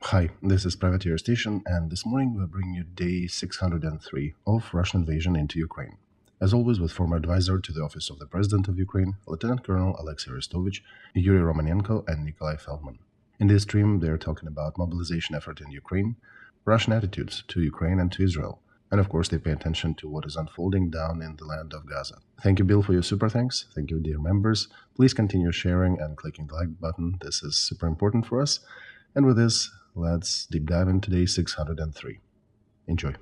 Hi, this is Private Air Station, and this morning we're bringing you day 603 of Russian invasion into Ukraine. As always, with former advisor to the Office of the President of Ukraine, Lieutenant Colonel Alexey Arestovych, Yuri Romanenko, and Nikolai Feldman. In this stream, they're talking about mobilization effort in Ukraine, Russian attitudes to Ukraine and to Israel, and of course they pay attention to what is unfolding down in the land of Gaza. Thank you, Bill, for your super thanks. Thank you, dear members. Please continue sharing and clicking the like button. This is super important for us. And with this, let's deep dive into day 603. Enjoy.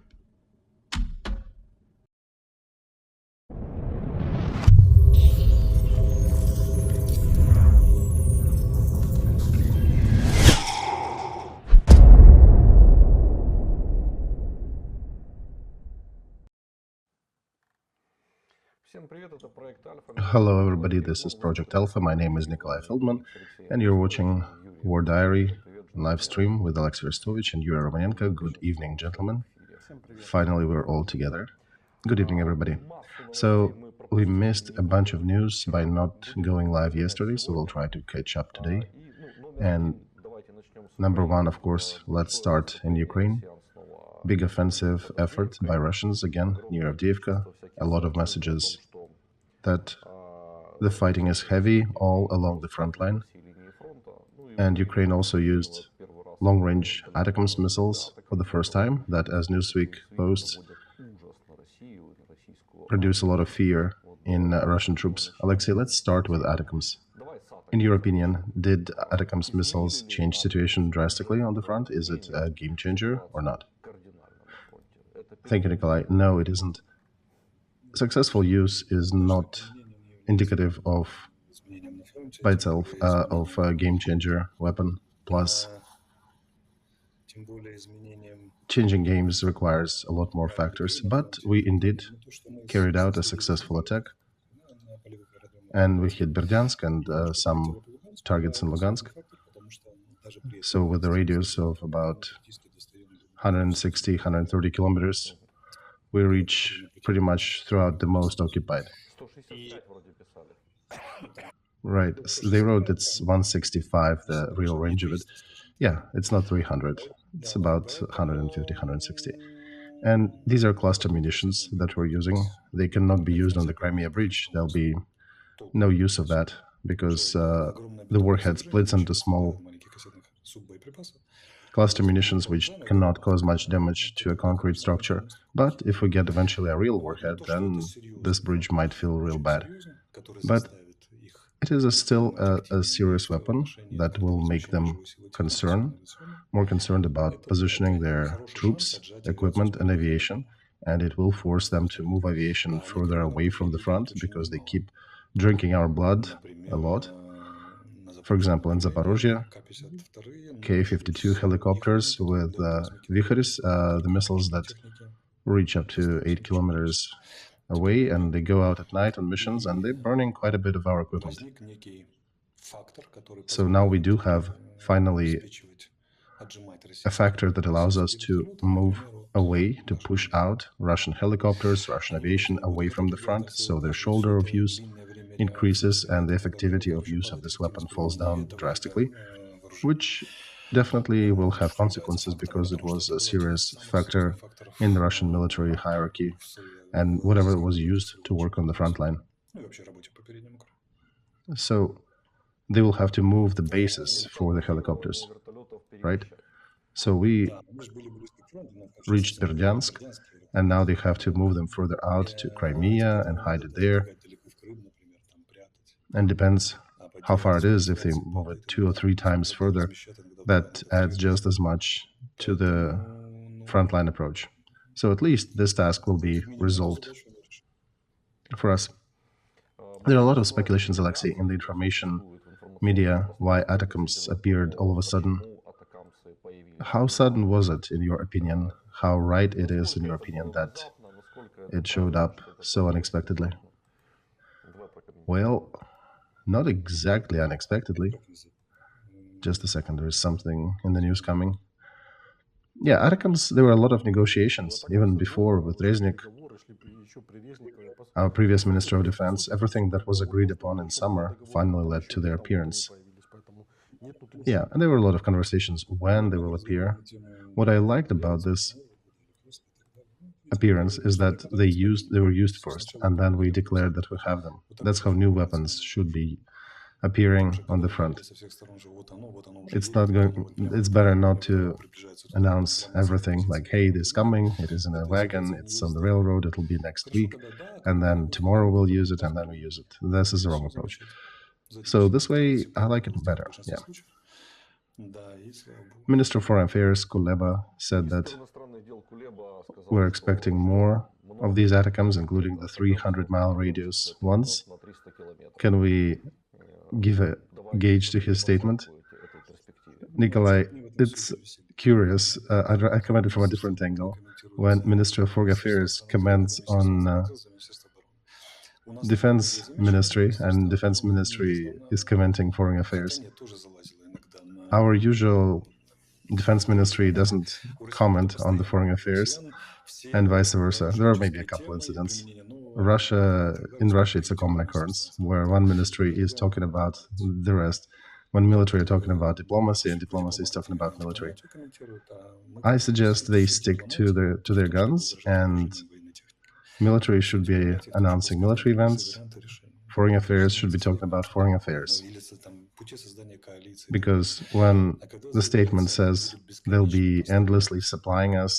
Hello everybody, this is Project Alpha. My name is Nikolai Feldman, and you're watching War Diary live stream with Alexey Arestovych and Yuri Romanenko. Good evening, gentlemen. Finally, we're all together. Good evening, everybody. So, we missed a bunch of news by not going live yesterday, so we'll try to catch up today. And number one, of course, let's start in Ukraine. Big offensive effort by Russians, again, near Avdiivka. A lot of messages that the fighting is heavy all along the front line. And Ukraine also used long-range ATACMS missiles for the first time that, as Newsweek posts, produce a lot of fear in Russian troops. Alexey, let's start with ATACMS. In your opinion, did ATACMS missiles change situation drastically on the front? Is it a game changer or not? Thank you, Nikolai. No, it isn't. Successful use is not indicative of, by itself, of a game changer weapon. Plus, changing games requires a lot more factors. But we indeed carried out a successful attack, and we hit Berdyansk and some targets in Lugansk. So with a radius of about 160, 130 kilometers, we reach pretty much throughout the most occupied. Right, they wrote it's 165, the real range of it. Yeah, it's not 300, it's about 150, 160. And these are cluster munitions that we're using. They cannot be used on the Crimea Bridge. There'll be no use of that because the warhead splits into small cluster munitions which cannot cause much damage to a concrete structure. But if we get eventually a real warhead, then this bridge might feel real bad. But it is still a serious weapon that will make them more concerned about positioning their troops, equipment, and aviation, and it will force them to move aviation further away from the front because they keep drinking our blood a lot. For example, in Zaporozhye, K-52 helicopters with Vikharis, the missiles that reach up to 8 kilometers away, and they go out at night on missions, and they're burning quite a bit of our equipment. So now we do have, finally, a factor that allows us to move away, to push out Russian helicopters, Russian aviation away from the front, so their shoulder of use increases and the effectivity of use of this weapon falls down drastically, which definitely will have consequences because it was a serious factor in the Russian military hierarchy and whatever was used to work on the front line. So they will have to move the bases for the helicopters, right? So we reached Berdyansk, and now they have to move them further out to Crimea and hide it there. And depends how far it is. If they move it 2 or 3 times further, that adds just as much to the frontline approach. So at least this task will be resolved for us. There are a lot of speculations, Alexey, in the information media why ATACMS appeared all of a sudden. How sudden was it, in your opinion? How right it is, in your opinion, that it showed up so unexpectedly? Well, not exactly unexpectedly. Just a second, there is something in the news coming. Yeah, ATACMS, there were a lot of negotiations, even before with Reznik, our previous Minister of Defense. Everything that was agreed upon in summer finally led to their appearance. Yeah, and there were a lot of conversations when they will appear. What I liked about this appearance is that they were used first, and then we declared that we have them. That's how new weapons should be appearing on the front. It's not going. It's better not to announce everything like, "Hey, this is coming. It is in a wagon. It's on the railroad. It'll be next week, and then tomorrow we'll use it, and then we use it." This is the wrong approach. So this way, I like it better. Yeah. Minister of Foreign Affairs Kuleba said that we're expecting more of these ATACMS, including the 300-mile radius ones. Can we give a gauge to his statement? Nikolai, it's curious. I come at it from a different angle. When Minister of Foreign Affairs comments on Defense Ministry, and Defense Ministry is commenting Foreign Affairs, our usual Defense Ministry doesn't comment on the Foreign Affairs, and vice versa. There are maybe a couple incidents. In Russia, it's a common occurrence where one ministry is talking about the rest, when military are talking about diplomacy, and diplomacy is talking about military. I suggest they stick to their guns, and military should be announcing military events. Foreign affairs should be talking about foreign affairs. Because when the statement says they'll be endlessly supplying us,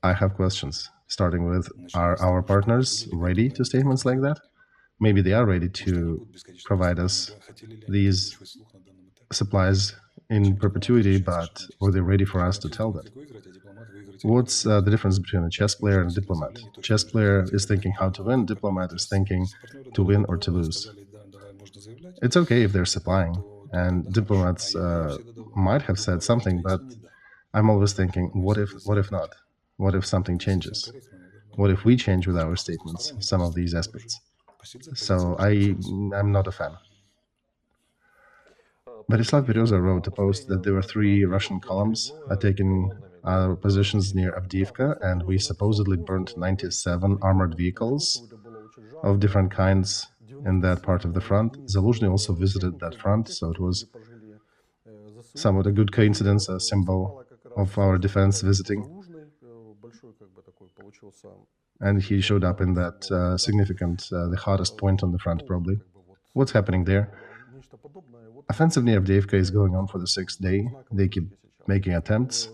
I have questions, starting with, are our partners ready to statements like that? Maybe they are ready to provide us these supplies in perpetuity, but were they ready for us to tell that? What's the difference between a chess player and a diplomat? Chess player is thinking how to win, diplomat is thinking to win or to lose. It's okay if they're supplying, and diplomats might have said something, but I'm always thinking, what if not? What if something changes? What if we change with our statements some of these aspects? So I'm not a fan. Borislav Bereza wrote a post that there were 3 Russian columns taking our positions near Avdiivka, and we supposedly burnt 97 armored vehicles of different kinds in that part of the front. Zaluzhny also visited that front, so it was somewhat a good coincidence, a symbol of our defense visiting. And he showed up in that significant, the hottest point on the front, probably. What's happening there? Offensive near Avdiivka is going on for the 6th day. They keep making attempts.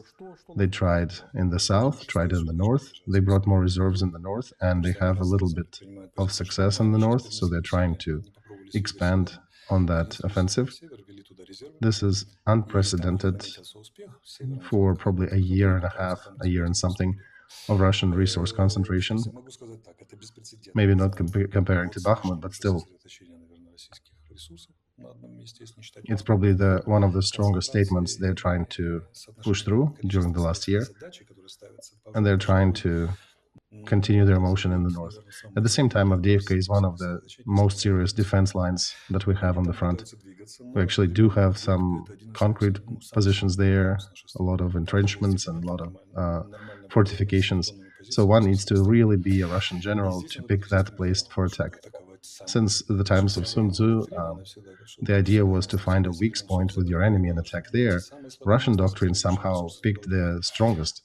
They tried in the south, tried in the north. They brought more reserves in the north, and they have a little bit of success in the north, so they're trying to expand on that offensive. This is unprecedented for probably a year and a half, a year and something, of Russian resource concentration. Maybe not comparing to Bakhmut, but still. It's probably one of the strongest statements they're trying to push through during the last year, and they're trying to continue their motion in the north. At the same time, Avdiivka is one of the most serious defense lines that we have on the front. We actually do have some concrete positions there, a lot of entrenchments and a lot of fortifications. So one needs to really be a Russian general to pick that place for attack. Since the times of Sun Tzu, the idea was to find a weak point with your enemy and attack there. Russian doctrine somehow picked the strongest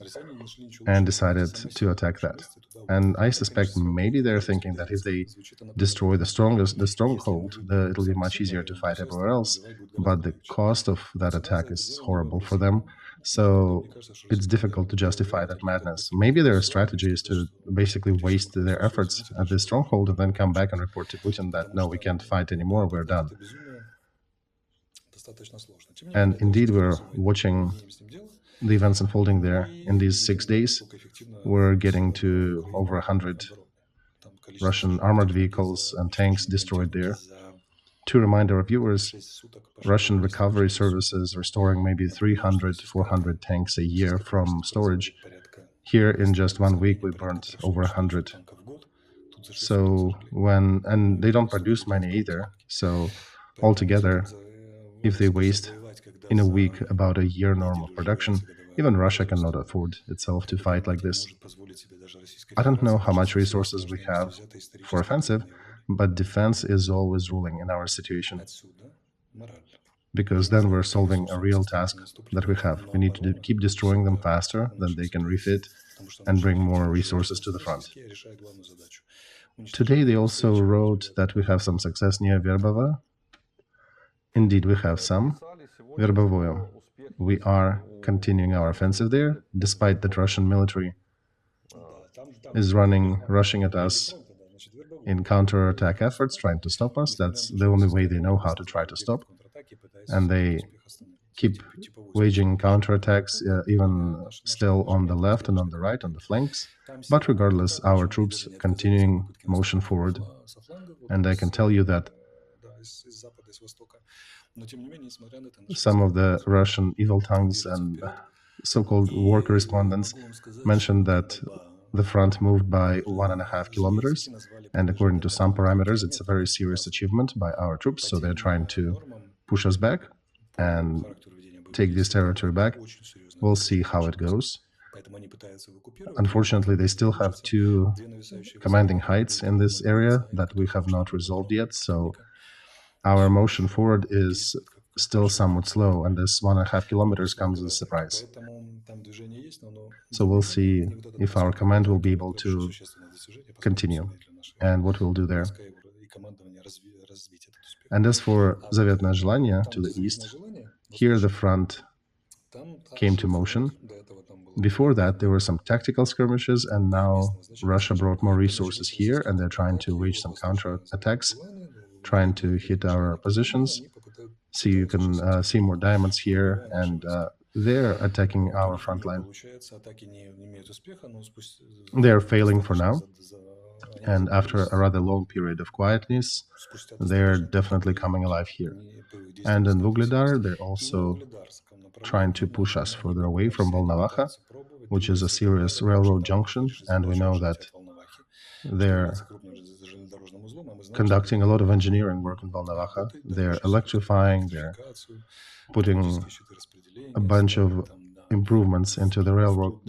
and decided to attack that. And I suspect maybe they're thinking that if they destroy the stronghold, it'll be much easier to fight everywhere else. But the cost of that attack is horrible for them. So it's difficult to justify that madness. Maybe their strategy is to basically waste their efforts at this stronghold and then come back and report to Putin that, no, we can't fight anymore, we're done. And indeed, we're watching the events unfolding there. In these 6 days, we're getting to over 100 Russian armored vehicles and tanks destroyed there. To remind our viewers, Russian recovery services are storing maybe 300 to 400 tanks a year from storage. Here, in just 1 week, we burnt over 100. So and they don't produce many either. So altogether, if they waste in a week about a year normal production, even Russia cannot afford itself to fight like this. I don't know how much resources we have for offensive, but defense is always ruling in our situation. because then we're solving a real task that we have. We need to keep destroying them faster than they can refit and bring more resources to the front. Today they also wrote that we have some success near Verbove. Indeed, we have some. Verbove. We are continuing our offensive there, despite that Russian military is rushing at us in counterattack efforts, trying to stop us. That's the only way they know how to try to stop. And they keep waging counterattacks, even still on the left and on the right, on the flanks. But regardless, our troops continuing motion forward. And I can tell you that some of the Russian evil tongues and so-called war correspondents mentioned that the front moved by 1.5 kilometers, and according to some parameters, it's a very serious achievement by our troops, so they're trying to push us back and take this territory back. We'll see how it goes. Unfortunately, they still have 2 commanding heights in this area that we have not resolved yet, so our motion forward is still somewhat slow, and this 1.5 kilometers comes as a surprise. So we'll see if our command will be able to continue and what we'll do there. And as for Zavetno Bazhanne to the east, here the front came to motion. Before that, there were some tactical skirmishes, and now Russia brought more resources here, and they're trying to wage some counterattacks, trying to hit our positions. See, you can see more diamonds here, and they're attacking our front line. They're failing for now, and after a rather long period of quietness, they're definitely coming alive here. And in Ugledar, they're also trying to push us further away from Volnovakha, which is a serious railroad junction, and we know that they're conducting a lot of engineering work in Volnovakha. They're electrifying, they're putting a bunch of improvements into the railroad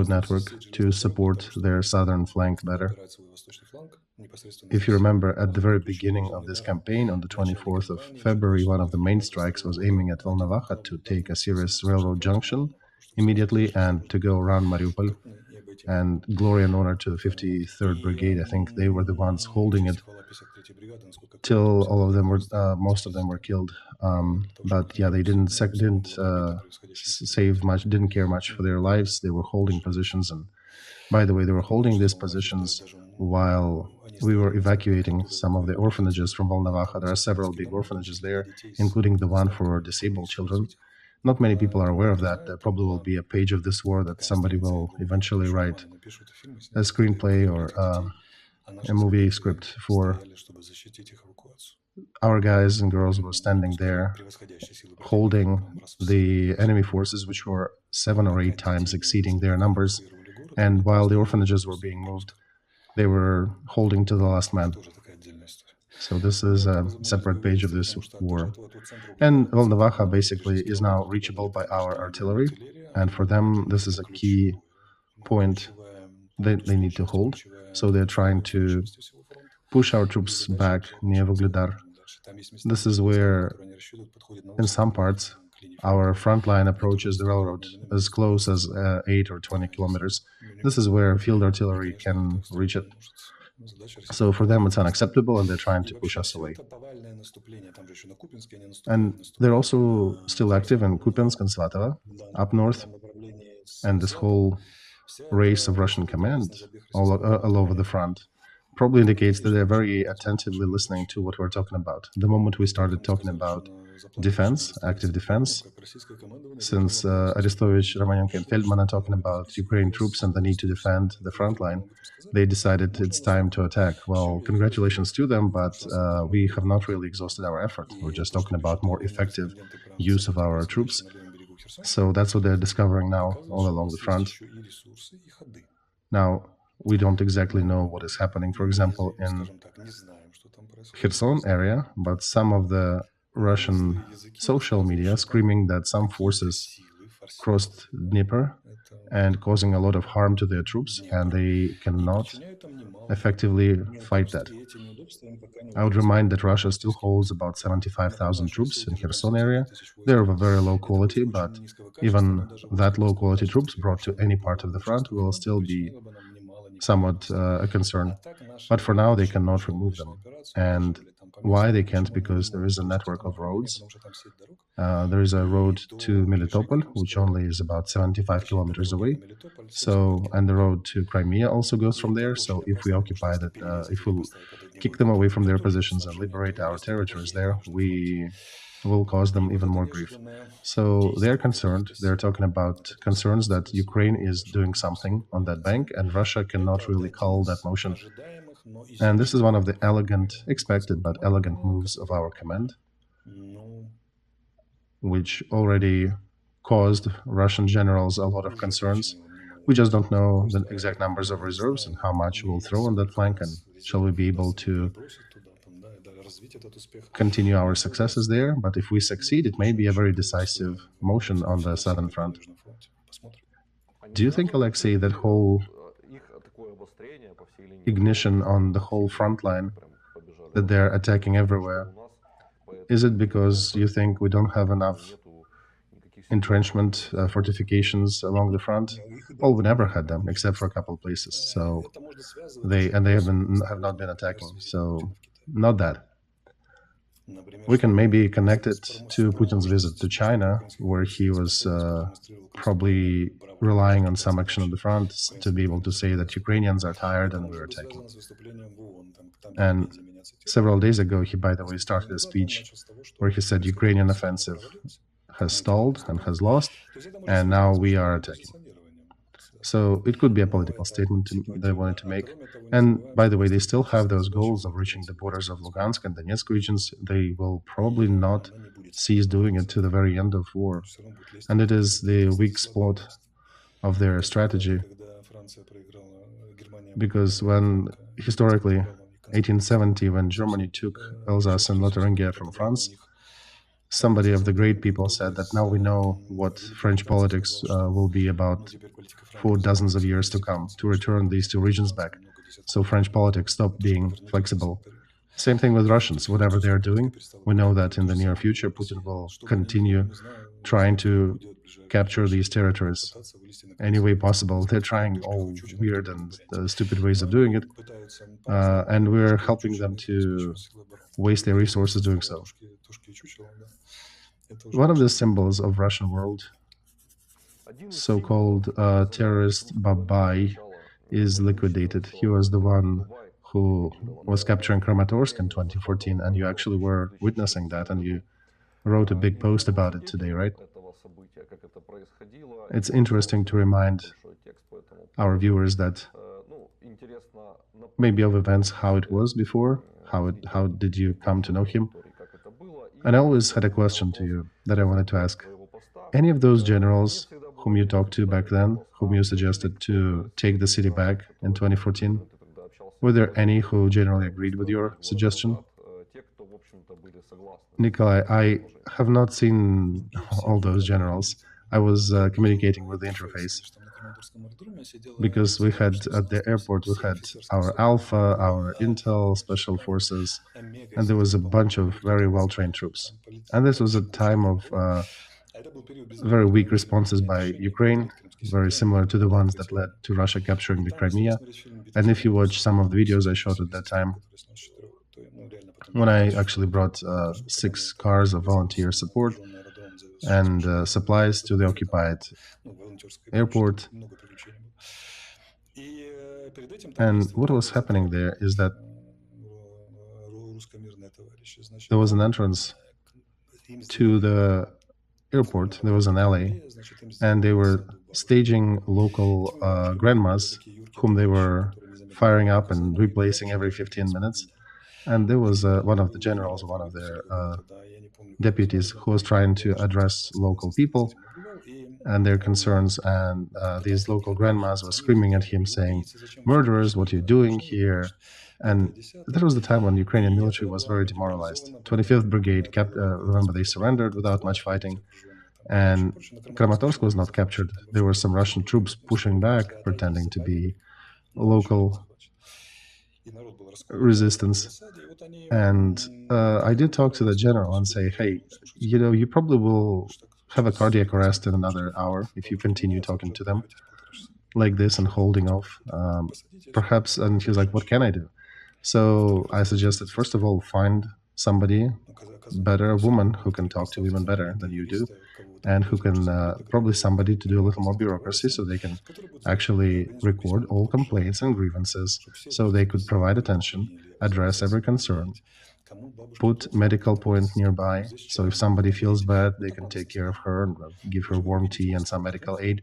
network to support their southern flank better. If you remember, at the very beginning of this campaign, on the 24th of February, one of the main strikes was aiming at Volnovakha to take a serious railroad junction immediately and to go around Mariupol. And glory and honor to the 53rd Brigade. I think they were the ones holding it till all of them were, most of them were killed. But yeah, they didn't save much, didn't care much for their lives. They were holding positions, and by the way, they were holding these positions while we were evacuating some of the orphanages from Volnovakha. There are several big orphanages there, including the one for disabled children. Not many people are aware of that. There probably will be a page of this war that somebody will eventually write a screenplay or a movie script for. Our guys and girls were standing there holding the enemy forces, which were 7 or 8 times exceeding their numbers. And while the orphanages were being moved, they were holding to the last man. So this is a separate page of this war. And Volnovakha basically is now reachable by our artillery, and for them this is a key point that they need to hold. So they're trying to push our troops back near Ugledar. This is where, in some parts, our front line approaches the railroad as close as 8 or 20 kilometers. This is where field artillery can reach it. So for them it's unacceptable, and they're trying to push us away. And they're also still active in Kupyansk and Svatovo, up north, and this whole race of Russian command all over the front probably indicates that they're very attentively listening to what we're talking about. The moment we started talking about defense, active defense, since Arestovych, Romanenko, and Feldman are talking about Ukrainian troops and the need to defend the front line, they decided it's time to attack. Well, congratulations to them, but we have not really exhausted our effort. We're just talking about more effective use of our troops. So that's what they're discovering now all along the front. Now, we don't exactly know what is happening, for example, in Kherson area, but some of the Russian social media screaming that some forces crossed Dnieper and causing a lot of harm to their troops, and they cannot effectively fight that. I would remind that Russia still holds about 75,000 troops in Kherson area. They're of a very low quality, but even that low quality troops brought to any part of the front will still be somewhat a concern. But for now, they cannot remove them. And why they can't? Because there is a network of roads. There is a road to Melitopol, which only is about 75 kilometers away. So, and the road to Crimea also goes from there. So, if we occupy that, if we kick them away from their positions and liberate our territories there, we will cause them even more grief. So they're concerned. They're talking about concerns that Ukraine is doing something on that bank, and Russia cannot really call that motion. And this is one of the elegant, expected but elegant moves of our command, which already caused Russian generals a lot of concerns. We just don't know the exact numbers of reserves and how much we'll throw on that flank, and shall we be able to continue our successes there. But if we succeed, it may be a very decisive motion on the southern front. Do you think, Alexei, that whole ignition on the whole front line, that they're attacking everywhere, is it because you think we don't have enough entrenchment fortifications along the front? Well, we never had them except for a couple of places. So they have not been attacking. So not that. We can maybe connect it to Putin's visit to China, where he was probably relying on some action on the front to be able to say that Ukrainians are tired and we're attacking. And several days ago, he, by the way, started a speech where he said Ukrainian offensive has stalled and has lost, and now we are attacking. So it could be a political statement they wanted to make. And by the way, they still have those goals of reaching the borders of Lugansk and Donetsk regions. They will probably not cease doing it to the very end of war. And it is the weak spot of their strategy. Because when, historically, 1870, when Germany took Alsace and Lotharingia from France, somebody of the great people said that now we know what French politics will be about for dozens of years to come, to return these two regions back. So French politics stopped being flexible. Same thing with Russians. Whatever they're doing, we know that in the near future, Putin will continue trying to capture these territories any way possible. They're trying all weird and stupid ways of doing it, and we're helping them to waste their resources doing so. One of the symbols of Russian world, so-called terrorist Babai, is liquidated. He was the one who was capturing Kramatorsk in 2014, and you actually were witnessing that, and you wrote a big post about it today, right? It's interesting to remind our viewers that maybe of events, how it was before, how did you come to know him? And I always had a question to you that I wanted to ask. Any of those generals whom you talked to back then, whom you suggested to take the city back in 2014, were there any who generally agreed with your suggestion? Nikolai, I have not seen all those generals. I was communicating with the interface, because we had, at the airport, we had our Alpha, our Intel, Special Forces, and there was a bunch of very well-trained troops. And this was a time of very weak responses by Ukraine, very similar to the ones that led to Russia capturing the Crimea. And if you watch some of the videos I showed at that time, when I actually brought 6 cars of volunteer support and supplies to the occupied airport. And what was happening there is that there was an entrance to the airport, there was an alley, and they were staging local grandmas whom they were firing up and replacing every 15 minutes. And there was one of the generals, one of their deputies, who was trying to address local people and their concerns, and these local grandmas were screaming at him, saying, "Murderers, what are you doing here?" And that was the time when Ukrainian military was very demoralized. 25th Brigade, remember, they surrendered without much fighting, and Kramatorsk was not captured. There were some Russian troops pushing back, pretending to be local resistance. And I did talk to the general and say, hey, you probably will have a cardiac arrest in another hour if you continue talking to them like this and holding off. Perhaps, and he was like, what can I do? So I suggested, first of all, find somebody better, a woman who can talk to women better than you do, and who can probably somebody to do a little more bureaucracy so they can actually record all complaints and grievances, so they could provide attention, address every concern, put medical point nearby, so if somebody feels bad, they can take care of her and give her warm tea and some medical aid.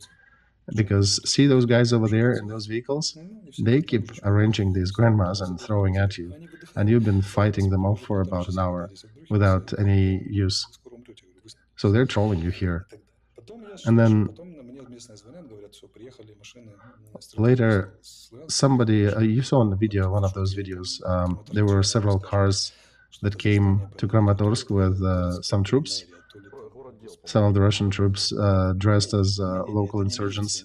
Because see those guys over there in those vehicles? They keep arranging these grandmas and throwing at you, and you've been fighting them off for about an hour without any use. So they're trolling you here. And then later, somebody, you saw in the video, one of those videos, there were several cars that came to Kramatorsk with some troops, some of the Russian troops dressed as local insurgents.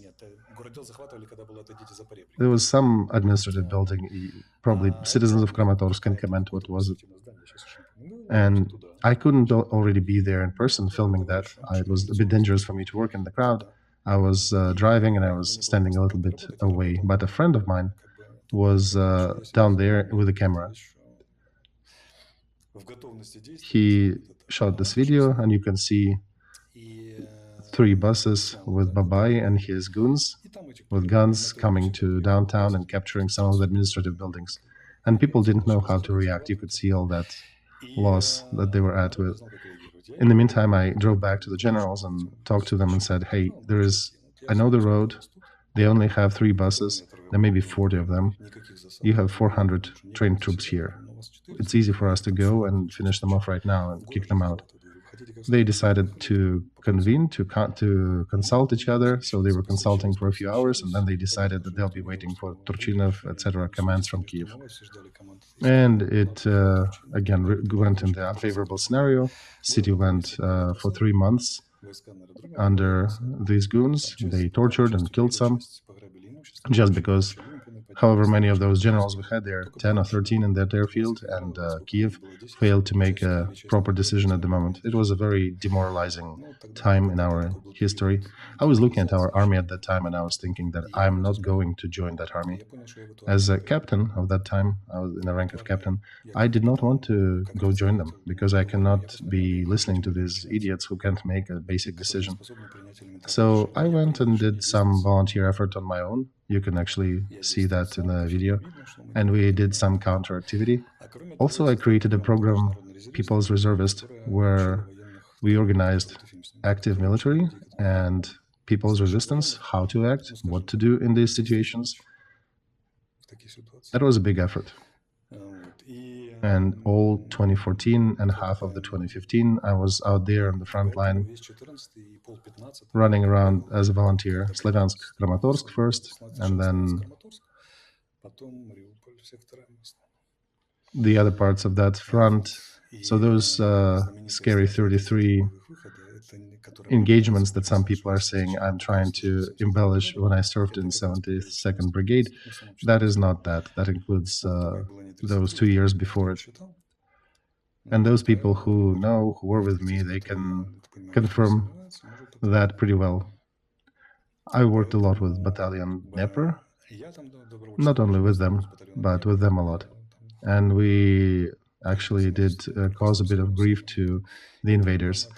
There was some administrative building, probably citizens of Kramatorsk can comment what was it. And I couldn't already be there in person filming that. It was a bit dangerous for me to work in the crowd. I was driving and I was standing a little bit away. But a friend of mine was down there with a camera. He shot this video, and you can see 3 buses with Babai and his goons with guns coming to downtown and capturing some of the administrative buildings. And people didn't know how to react. You could see all that loss that they were at with. In the meantime, I drove back to the generals and talked to them and said, hey, I know the road. They only have 3 buses. There may be 40 of them. You have 400 trained troops here. It's easy for us to go and finish them off right now and kick them out. They decided to convene, to consult each other. So they were consulting for a few hours, and then they decided that they'll be waiting for Turchinov, etc., commands from Kiev. And it, again, went in the unfavorable scenario. City went for 3 months under these goons. They tortured and killed some, just because however many of those generals we had there, 10 or 13 in that airfield, and Kiev failed to make a proper decision at the moment. It was a very demoralizing time in our history. I was looking at our army at that time, and I was thinking that I'm not going to join that army. As a captain of that time, I was in the rank of captain, I did not want to go join them, because I cannot be listening to these idiots who can't make a basic decision. So I went and did some volunteer effort on my own. You can actually see that in the video. And we did some counter activity. Also, I created a program, People's Reservist, where we organized active military and people's resistance, how to act, what to do in these situations. That was a big effort. And all 2014 and half of the 2015, I was out there on the front line, running around as a volunteer. Slavyansk, Kramatorsk first, and then the other parts of that front. So those scary 33 engagements that some people are saying I'm trying to embellish when I served in 72nd Brigade, that is not that. That includes those 2 years before it. And those people who know, who were with me, they can confirm that pretty well. I worked a lot with Battalion Dnieper, not only with them, but with them a lot. And we actually did cause a bit of grief to the invaders.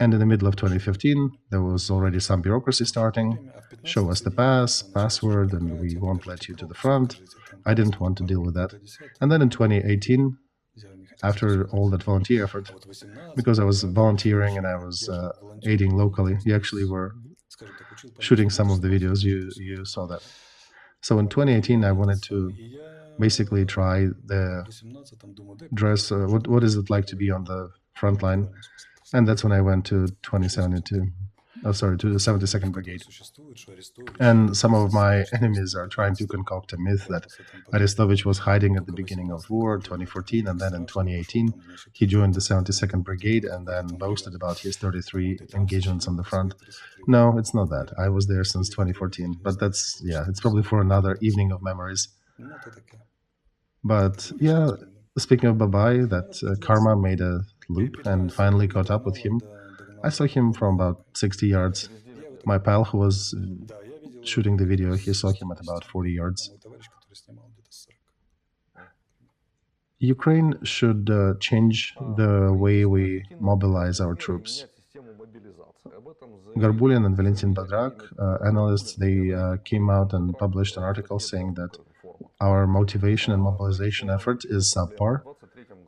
And in the middle of 2015, there was already some bureaucracy starting. Show us the password, and we won't let you to the front. I didn't want to deal with that. And then in 2018, after all that volunteer effort, because I was volunteering and I was aiding locally, you actually were shooting some of the videos, you saw that. So in 2018, I wanted to basically try the dress, what is it like to be on the front line? And that's when I went to to the 72nd Brigade. And some of my enemies are trying to concoct a myth that Arestovych was hiding at the beginning of war, 2014, and then in 2018, he joined the 72nd Brigade and then boasted about his 33 engagements on the front. No, it's not that. I was there since 2014, but that's, yeah, it's probably for another evening of memories. But yeah, speaking of Babai, that karma made a loop and finally caught up with him. I saw him from about 60 yards. My pal who was shooting the video, he saw him at about 40 yards. Ukraine should change the way we mobilize our troops. Garbulin and Valentin Badrak, analysts, they came out and published an article saying that our motivation and mobilization effort is subpar,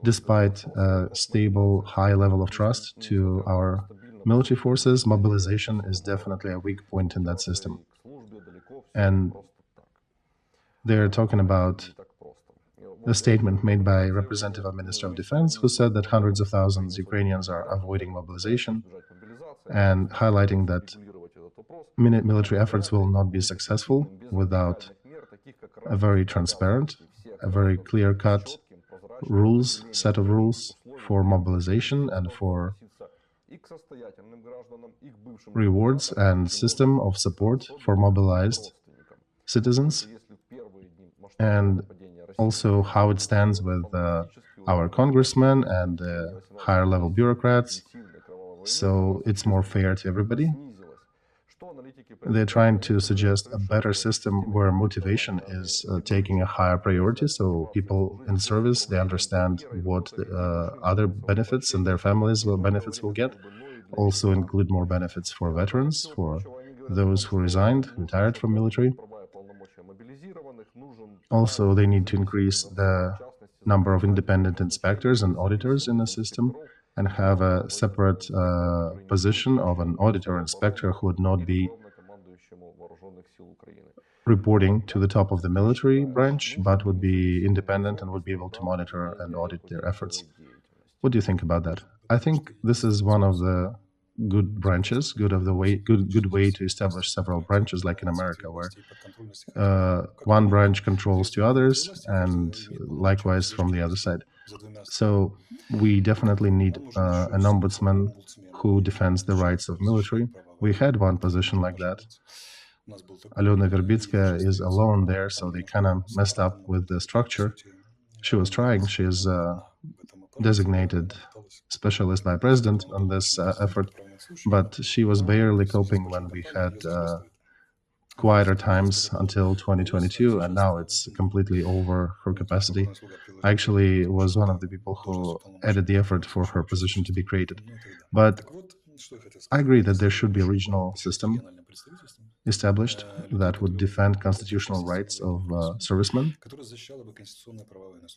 despite a stable, high level of trust to our military forces. Mobilization is definitely a weak point in that system. And they're talking about a statement made by Representative of Minister of Defense, who said that hundreds of thousands Ukrainians are avoiding mobilization, and highlighting that military efforts will not be successful without a very transparent, a very clear-cut set of rules for mobilization and for rewards and system of support for mobilized citizens, and also how it stands with our congressmen and higher level bureaucrats, so it's more fair to everybody. They're trying to suggest a better system where motivation is taking a higher priority, so people in service, they understand what other benefits and their families' benefits will get. Also include more benefits for veterans, for those who retired from military. Also, they need to increase the number of independent inspectors and auditors in the system, and have a separate position of an auditor inspector who would not be reporting to the top of the military branch, but would be independent and would be able to monitor and audit their efforts. What do you think about that? I think this is one of the good branches, good way to establish several branches, like in America, where one branch controls two others, and likewise from the other side. So we definitely need an ombudsman who defends the rights of military. We had one position like that. Alena Verbitskaya is alone there, so they kind of messed up with the structure. She was trying. She is designated specialist by president on this effort, but she was barely coping when we had quieter times until 2022, and now it's completely over her capacity. I actually was one of the people who added the effort for her position to be created. But I agree that there should be a regional system established that would defend constitutional rights of servicemen.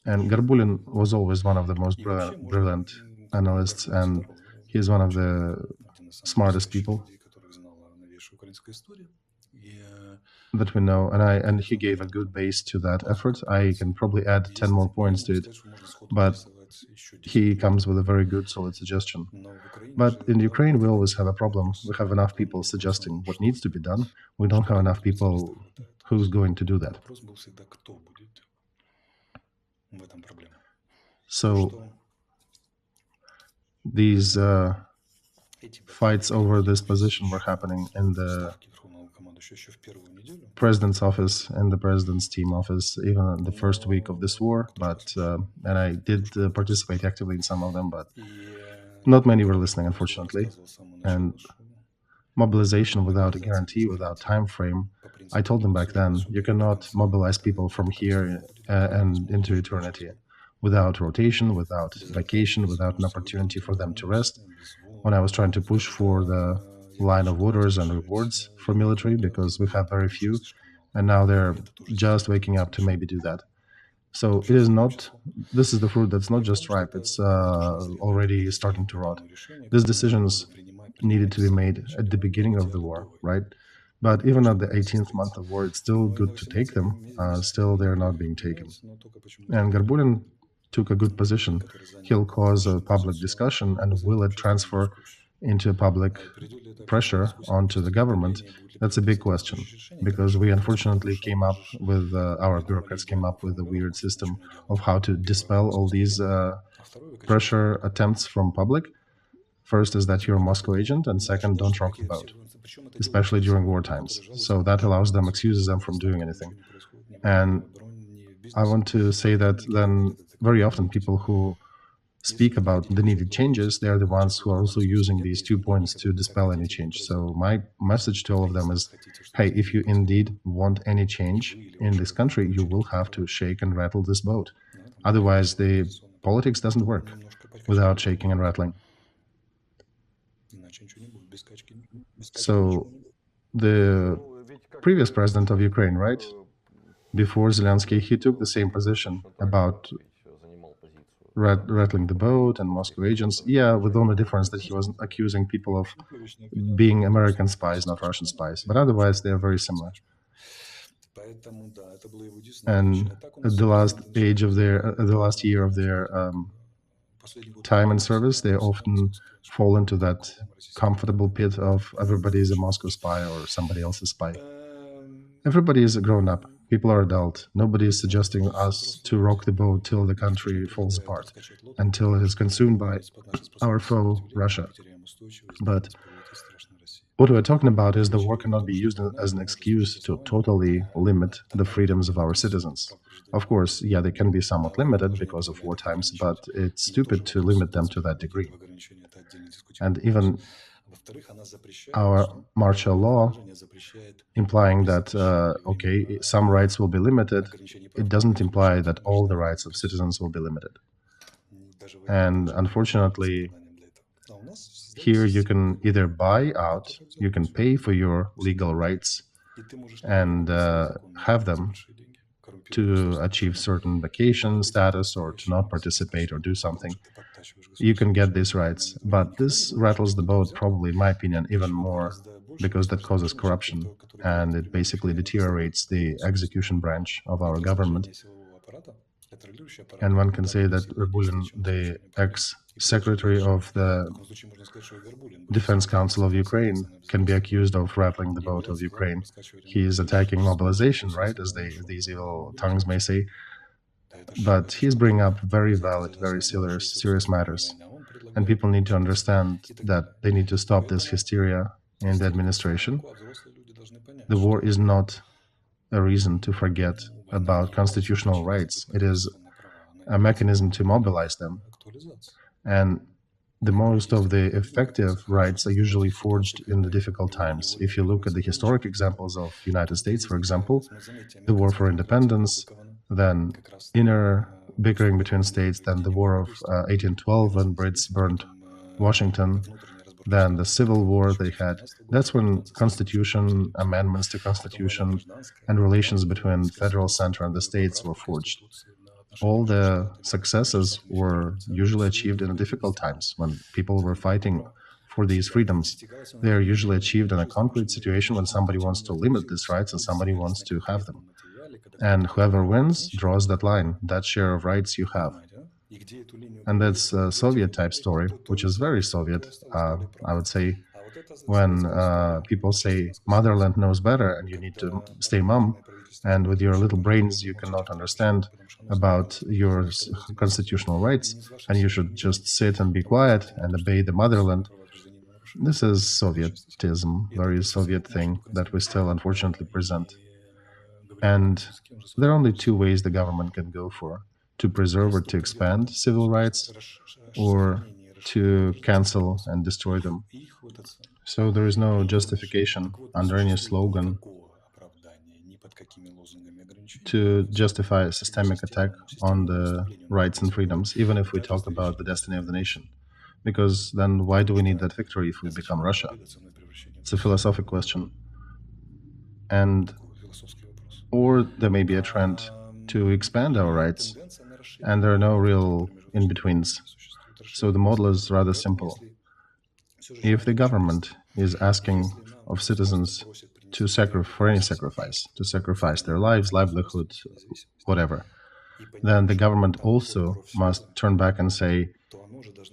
And Garbulin was always one of the most brilliant analysts, and he's one of the smartest people that we know, and he gave a good base to that effort. I can probably add 10 more points to it, but he comes with a very good, solid suggestion. But in Ukraine, we always have a problem. We have enough people suggesting what needs to be done. We don't have enough people who's going to do that. So these fights over this position were happening in the president's office and the president's team office, even in the first week of this war. But and I did participate actively in some of them, but not many were listening, unfortunately. And mobilization without a guarantee, without time frame. I told them back then, you cannot mobilize people from here and into eternity without rotation, without vacation, without an opportunity for them to rest. When I was trying to push for the line of orders and rewards for military, because we have very few, and now they're just waking up to maybe do that. So it is not, this is the fruit that's not just ripe, it's already starting to rot. These decisions needed to be made at the beginning of the war, right? But even at the 18th month of war, it's still good to take them. Still, they're not being taken. And Garbulin took a good position. He'll cause a public discussion, and will it transfer into public pressure onto the government? That's a big question, because we unfortunately came up with, our bureaucrats came up with a weird system of how to dispel all these pressure attempts from public. First is that you're a Moscow agent, and second, don't rock the boat, especially during war times. So that allows them, excuses them from doing anything. And I want to say that then very often people who speak about the needed changes, they are the ones who are also using these 2 points to dispel any change. So my message to all of them is, hey, if you indeed want any change in this country, you will have to shake and rattle this boat. Otherwise, the politics doesn't work without shaking and rattling. So the previous president of Ukraine, right, before Zelensky, he took the same position about rattling the boat and Moscow agents. Yeah, with the only difference that he was accusing people of being American spies, not Russian spies. But otherwise, they are very similar. And at the last year of their time in service, they often fall into that comfortable pit of everybody is a Moscow spy or somebody else's spy. Everybody is grown up. People are adult. Nobody is suggesting us to rock the boat till the country falls apart, until it is consumed by our foe, Russia. But what we're talking about is the war cannot be used as an excuse to totally limit the freedoms of our citizens. Of course, yeah, they can be somewhat limited because of war times, but it's stupid to limit them to that degree. And even our martial law, implying that, okay, some rights will be limited, it doesn't imply that all the rights of citizens will be limited. And unfortunately, here you can either buy out, you can pay for your legal rights and have them to achieve certain vacation status or to not participate or do something. You can get these rights, but this rattles the boat, probably, in my opinion, even more, because that causes corruption and it basically deteriorates the execution branch of our government. And one can say that Rabulin, the ex-secretary of the Defense Council of Ukraine, can be accused of rattling the boat of Ukraine. He is attacking mobilization, right, as these evil tongues may say. But he's bringing up very valid, very serious matters. And people need to understand that they need to stop this hysteria in the administration. The war is not a reason to forget about constitutional rights. It is a mechanism to mobilize them. And the most of the effective rights are usually forged in the difficult times. If you look at the historic examples of United States, for example, the war for independence, then inner bickering between states, then the war of 1812 when Brits burned Washington, then the Civil War they had. That's when constitution, amendments to constitution, and relations between federal center and the states were forged. All the successes were usually achieved in difficult times when people were fighting for these freedoms. They are usually achieved in a concrete situation when somebody wants to limit these rights and somebody wants to have them. And whoever wins draws that line, that share of rights you have. And that's a Soviet-type story, which is very Soviet, I would say. When people say motherland knows better and you need to stay mum, and with your little brains you cannot understand about your constitutional rights, and you should just sit and be quiet and obey the motherland. This is Sovietism, very Soviet thing that we still unfortunately present. And there are only two ways the government can go for: to preserve or to expand civil rights, or to cancel and destroy them. So there is no justification under any slogan to justify a systemic attack on the rights and freedoms, even if we talk about the destiny of the nation. Because then why do we need that victory if we become Russia? It's a philosophical question. And or there may be a trend to expand our rights, and there are no real in-betweens. So the model is rather simple. If the government is asking of citizens to sacrifice their lives, livelihood, whatever, then the government also must turn back and say,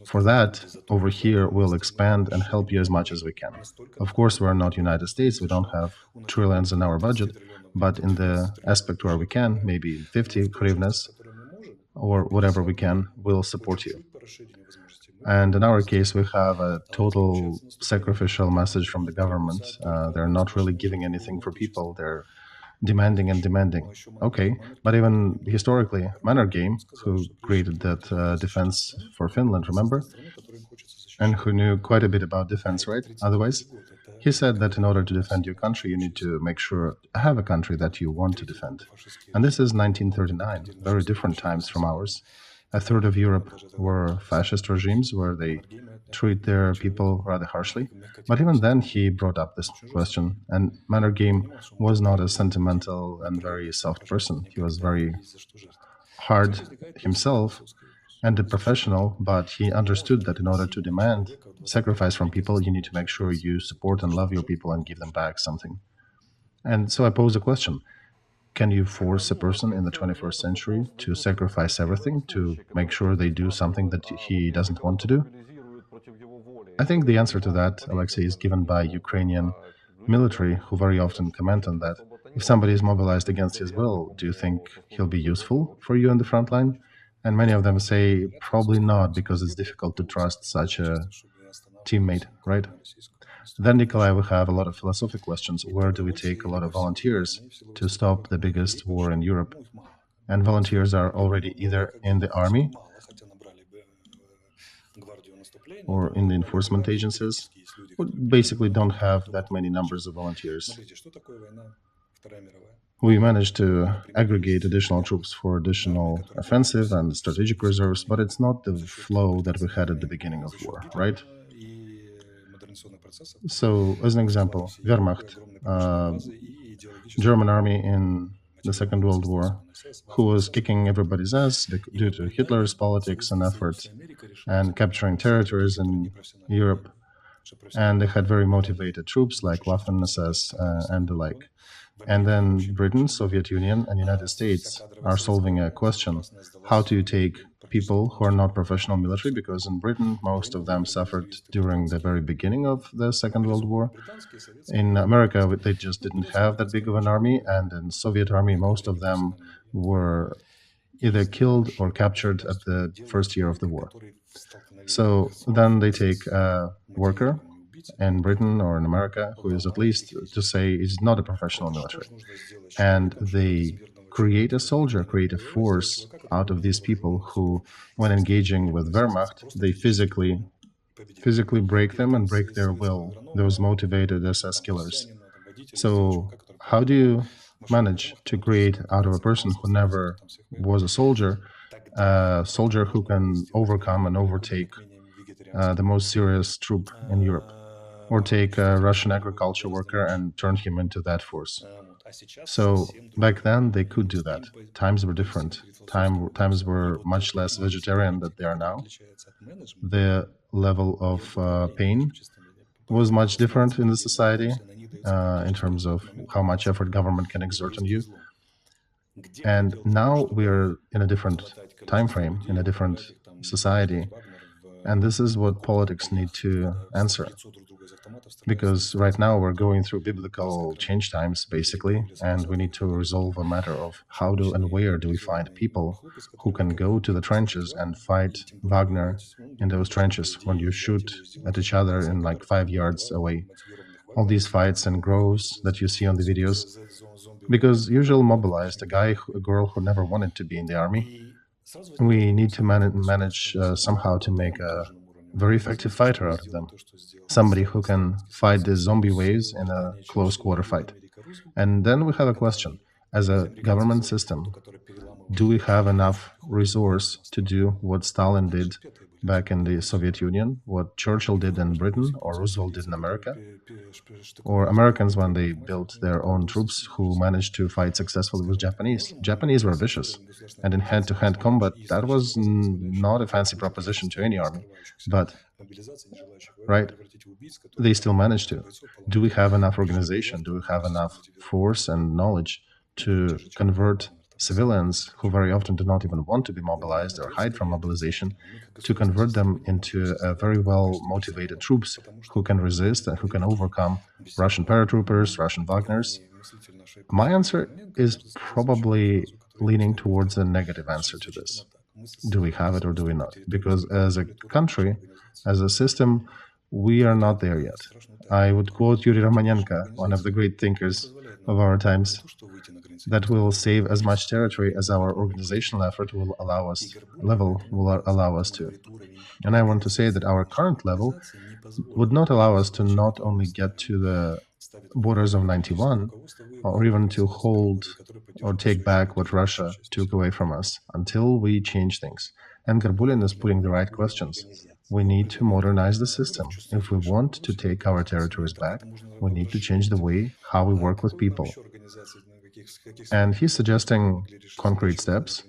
for that, over here, we'll expand and help you as much as we can. Of course, we're not United States, we don't have trillions in our budget, but in the aspect where we can, maybe 50 hryvnias, or whatever we can, we'll support you. And in our case, we have a total sacrificial message from the government. They're not really giving anything for people. They're demanding and demanding. Okay, but even historically, Mannerheim, who created that defense for Finland, remember? And who knew quite a bit about defense, right? Otherwise, he said that in order to defend your country, you need to make sure have a country that you want to defend. And this is 1939, very different times from ours. A third of Europe were fascist regimes where they treat their people rather harshly. But even then, he brought up this question. And Mannerheim was not a sentimental and very soft person. He was very hard himself and a professional, but he understood that in order to demand sacrifice from people, you need to make sure you support and love your people and give them back something. And so I pose a question. Can you force a person in the 21st century to sacrifice everything to make sure they do something that he doesn't want to do? I think the answer to that, Alexey, is given by Ukrainian military, who very often comment on that. If somebody is mobilized against his will, do you think he'll be useful for you on the front line? And many of them say probably not, because it's difficult to trust such a teammate, right? Then, Nikolai, we have a lot of philosophical questions. Where do we take a lot of volunteers to stop the biggest war in Europe? And volunteers are already either in the army or in the enforcement agencies, who basically don't have that many numbers of volunteers. We managed to aggregate additional troops for additional offensive and strategic reserves, but it's not the flow that we had at the beginning of war, right? So, as an example, Wehrmacht, German army in the Second World War, who was kicking everybody's ass due to Hitler's politics and efforts and capturing territories in Europe. And they had very motivated troops like Waffen SS and the like. And then Britain, Soviet Union, and United States are solving a question: how do you take people who are not professional military? Because in Britain, most of them suffered during the very beginning of the Second World War. In America, they just didn't have that big of an army, and in Soviet army, most of them were either killed or captured at the first year of the war. So then they take a worker in Britain or in America who is, at least to say, is not a professional military, and they create a soldier, create a force out of these people who, when engaging with Wehrmacht, they physically break them and break their will, those motivated SS killers. So how do you manage to create out of a person who never was a soldier who can overcome and overtake the most serious troop in Europe? Or take a Russian agriculture worker and turn him into that force. So back then they could do that. Times were different. Times were much less vegetarian than they are now. The level of pain was much different in the society in terms of how much effort government can exert on you. And now we're in a different time frame, in a different society. And this is what politics need to answer. Because right now we're going through biblical change times, basically, and we need to resolve a matter of how do and where do we find people who can go to the trenches and fight Wagner in those trenches when you shoot at each other in like 5 yards away. All these fights and groves that you see on the videos. Because usually mobilized, a guy, a girl who never wanted to be in the army, we need to manage somehow to make a very effective fighter out of them. Somebody who can fight the zombie waves in a close quarter fight. And then we have a question. As a government system, do we have enough resource to do what Stalin did back in the Soviet Union, what Churchill did in Britain, or Roosevelt did in America? Or Americans when they built their own troops who managed to fight successfully with Japanese. Japanese were vicious. And in hand-to-hand combat, that was not a fancy proposition to any army. But, right, they still managed to. Do we have enough organization? Do we have enough force and knowledge to convert civilians who very often do not even want to be mobilized or hide from mobilization, to convert them into very well-motivated troops who can resist and who can overcome Russian paratroopers, Russian Wagners? My answer is probably leaning towards a negative answer to this. Do we have it or do we not? Because as a country, as a system, we are not there yet. I would quote Yuri Romanenko, one of the great thinkers of our times, that will save as much territory as our organizational effort will allow us to. And I want to say that our current level would not allow us to not only get to the borders of 91, or even to hold or take back what Russia took away from us, until we change things. And Garbulin is putting the right questions. We need to modernize the system. If we want to take our territories back, we need to change the way how we work with people. And he's suggesting concrete steps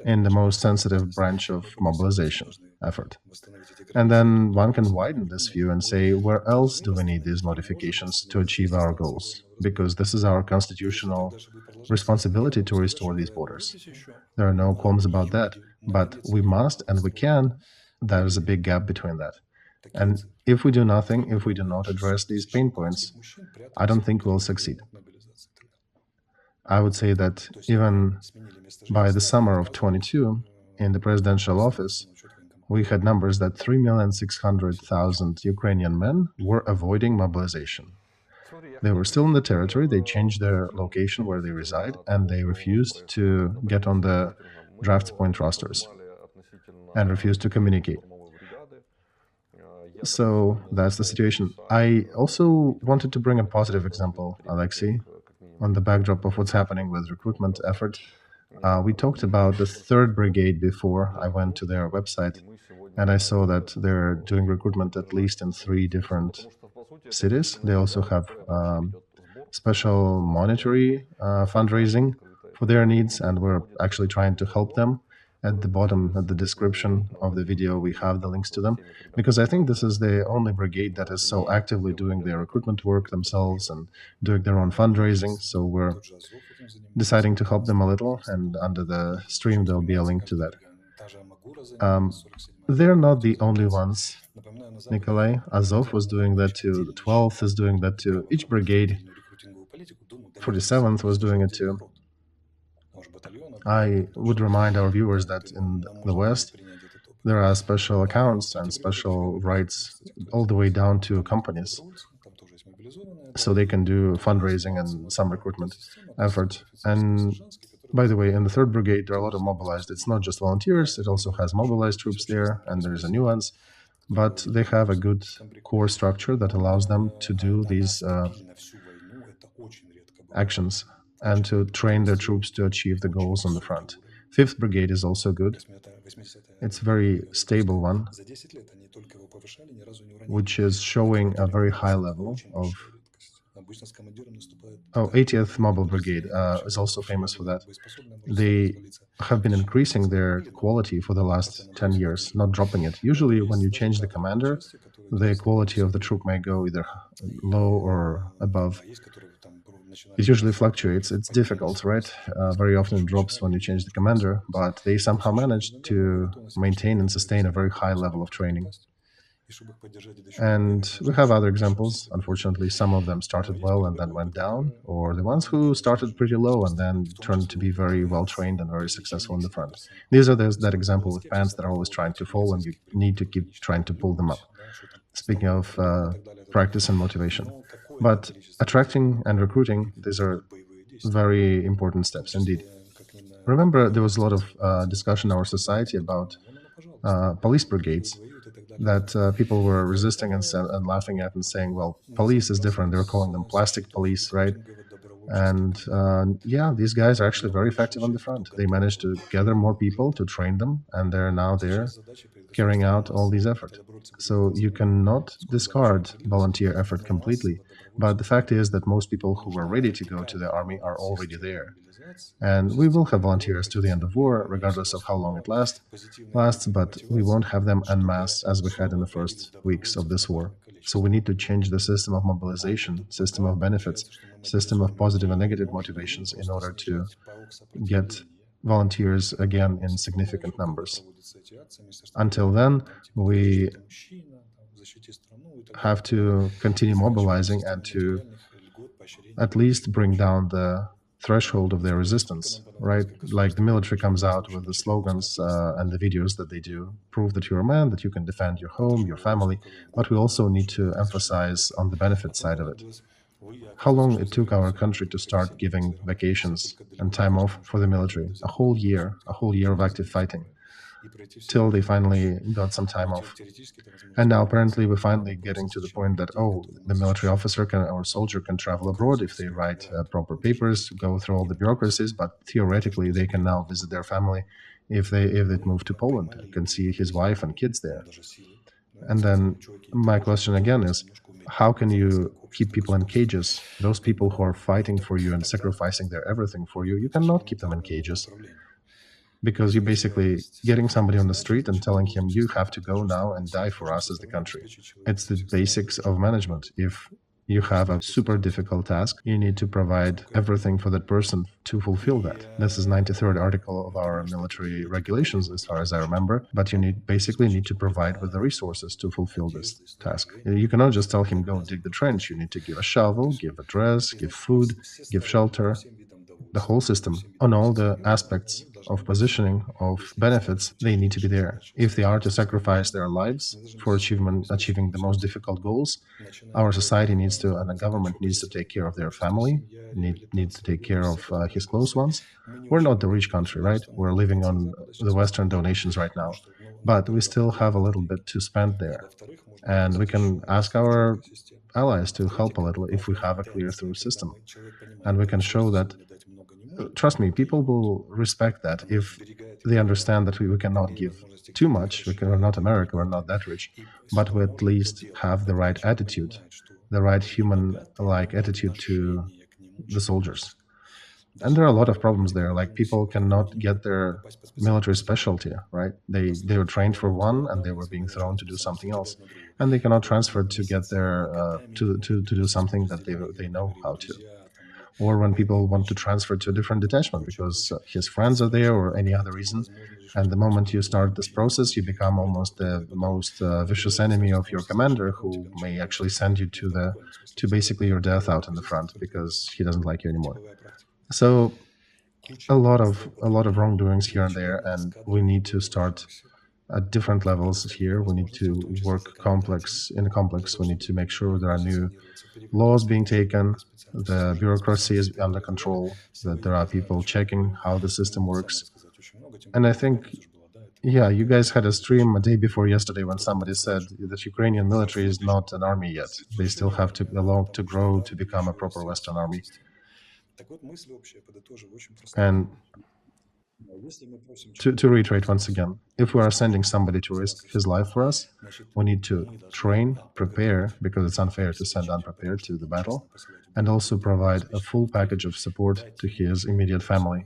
in the most sensitive branch of mobilization effort. And then one can widen this view and say, where else do we need these modifications to achieve our goals? Because this is our constitutional responsibility to restore these borders. There are no qualms about that, but we must and we can. There is a big gap between that. And if we do nothing, if we do not address these pain points, I don't think we'll succeed. I would say that even by the summer of 22, in the presidential office, we had numbers that 3,600,000 Ukrainian men were avoiding mobilization. They were still in the territory, they changed their location where they reside, and they refused to get on the draft point rosters and refused to communicate. So that's the situation. I also wanted to bring a positive example, Alexey, on the backdrop of what's happening with recruitment effort. We talked about the 3rd Brigade before. I went to their website and I saw that they're doing recruitment at least in 3 different cities. They also have special monetary fundraising for their needs, and we're actually trying to help them. At the bottom of the description of the video, we have the links to them, because I think this is the only brigade that is so actively doing their recruitment work themselves and doing their own fundraising. So we're deciding to help them a little, and under the stream there'll be a link to that. They're not the only ones, Nikolai. Azov was doing that too. The 12th is doing that too. Each brigade, 47th was doing it too. I would remind our viewers that in the West, there are special accounts and special rights all the way down to companies. So they can do fundraising and some recruitment effort. And by the way, in the 3rd Brigade, there are a lot of mobilized. It's not just volunteers, it also has mobilized troops there, and there's a nuance. But they have a good core structure that allows them to do these actions and to train their troops to achieve the goals on the front. 5th Brigade is also good. It's a very stable one, which is showing a very high level of... 80th Mobile Brigade is also famous for that. They have been increasing their quality for the last 10 years, not dropping it. Usually when you change the commander, the quality of the troop may go either low or above. It usually fluctuates. It's difficult, right? Very often it drops when you change the commander, but they somehow managed to maintain and sustain a very high level of training. And we have other examples. Unfortunately, some of them started well and then went down, or the ones who started pretty low and then turned to be very well trained and very successful in the front. These are that example with pants that are always trying to fall, and you need to keep trying to pull them up. Speaking of practice and motivation. But attracting and recruiting, these are very important steps indeed. Remember, there was a lot of discussion in our society about police brigades, that people were resisting and laughing at and saying, well, police is different. They were calling them plastic police, right? And yeah, these guys are actually very effective on the front. They managed to gather more people to train them, and they're now there carrying out all these efforts. So you cannot discard volunteer effort completely. But the fact is that most people who were ready to go to the army are already there. And we will have volunteers to the end of war, regardless of how long it lasts, but we won't have them en masse as we had in the first weeks of this war. So we need to change the system of mobilization, system of benefits, system of positive and negative motivations in order to get volunteers again in significant numbers. Until then, we have to continue mobilizing and to at least bring down the threshold of their resistance, right? Like the military comes out with the slogans and the videos that they do, prove that you're a man, that you can defend your home, your family, but we also need to emphasize on the benefit side of it. How long it took our country to start giving vacations and time off for the military, a whole year of active fighting, till they finally got some time off. And now apparently we're finally getting to the point that, oh, the military officer or soldier can travel abroad if they write proper papers, go through all the bureaucracies, but theoretically they can now visit their family if they move to Poland, can see his wife and kids there. And then my question again is, how can you keep people in cages? Those people who are fighting for you and sacrificing their everything for you, you cannot keep them in cages, because you're basically getting somebody on the street and telling him, you have to go now and die for us as the country. It's the basics of management. If you have a super difficult task, you need to provide everything for that person to fulfill that. This is 93rd article of our military regulations, as far as I remember, but you basically need to provide with the resources to fulfill this task. You cannot just tell him, go dig the trench. You need to give a shovel, give a dress, give food, give shelter, the whole system on all the aspects of positioning, of benefits. They need to be there. If they are to sacrifice their lives for achieving the most difficult goals, our society needs to, and the government needs to take care of their family, needs to take care of his close ones. We're not the rich country, right? We're living on the Western donations right now, but we still have a little bit to spend there. And we can ask our allies to help a little if we have a clear through system. And we can show that, trust me, people will respect that if they understand that we cannot give too much. We're not America, we're not that rich, but we at least have the right attitude, the right human-like attitude to the soldiers. And there are a lot of problems there, like people cannot get their military specialty, right? They were trained for one and they were being thrown to do something else, and they cannot transfer to get their to do something that they know how to. Or when people want to transfer to a different detachment because his friends are there or any other reason, and the moment you start this process, you become almost the most vicious enemy of your commander, who may actually send you to basically your death out in the front because he doesn't like you anymore. So a lot of wrongdoings here and there, and we need to start at different levels here. We need to work in a complex. We need to make sure there are new laws being taken, the bureaucracy is under control, that there are people checking how the system works. And I think, yeah, you guys had a stream a day before yesterday when somebody said that Ukrainian military is not an army yet. They still have to grow to become a proper Western army. And to reiterate once again, if we are sending somebody to risk his life for us, we need to train, prepare, because it's unfair to send unprepared to the battle, and also provide a full package of support to his immediate family.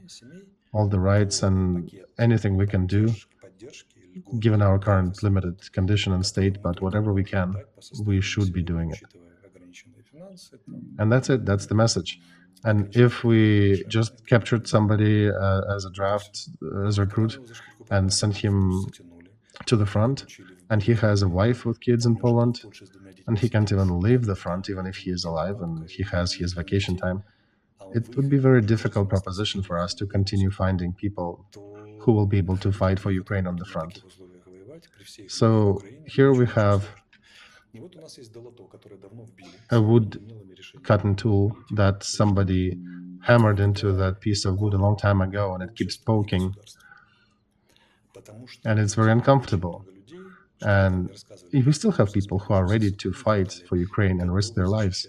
All the rights and anything we can do, given our current limited condition and state, but whatever we can, we should be doing it. And that's it, that's the message. And if we just captured somebody as a draft, as a recruit, and sent him to the front, and he has a wife with kids in Poland, and he can't even leave the front, even if he is alive and he has his vacation time, it would be a very difficult proposition for us to continue finding people who will be able to fight for Ukraine on the front. So here we have a wood cutting tool that somebody hammered into that piece of wood a long time ago, and it keeps poking, and it's very uncomfortable. And we still have people who are ready to fight for Ukraine and risk their lives,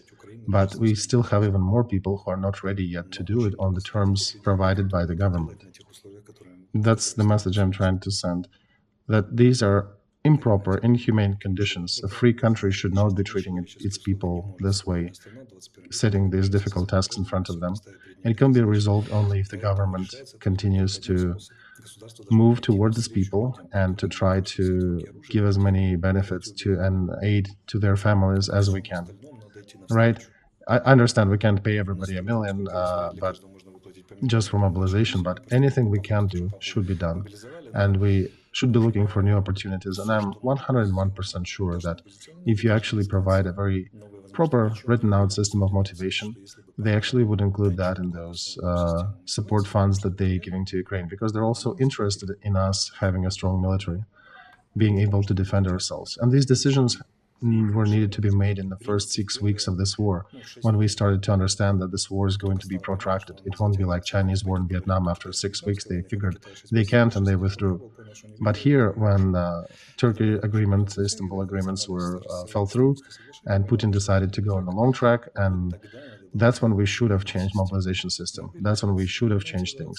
but we still have even more people who are not ready yet to do it on the terms provided by the government. That's the message I'm trying to send, that these are improper, inhumane conditions. A free country should not be treating its people this way, setting these difficult tasks in front of them. And it can be resolved only if the government continues to move towards its people and to try to give as many benefits to and aid to their families as we can. Right? I understand we can't pay everybody $1 million, but just for mobilization, but anything we can do should be done. And we should be looking for new opportunities. And I'm 101% sure that if you actually provide a very proper written out system of motivation, they actually would include that in those support funds that they're giving to Ukraine, because they're also interested in us having a strong military, being able to defend ourselves. And these decisions were needed to be made in the first 6 weeks of this war, when we started to understand that this war is going to be protracted. It won't be like Chinese war in Vietnam. After 6 weeks, they figured they can't and they withdrew. But here, when Turkey agreement, the Istanbul agreements fell through, and Putin decided to go on the long track, and that's when we should have changed mobilization system. That's when we should have changed things.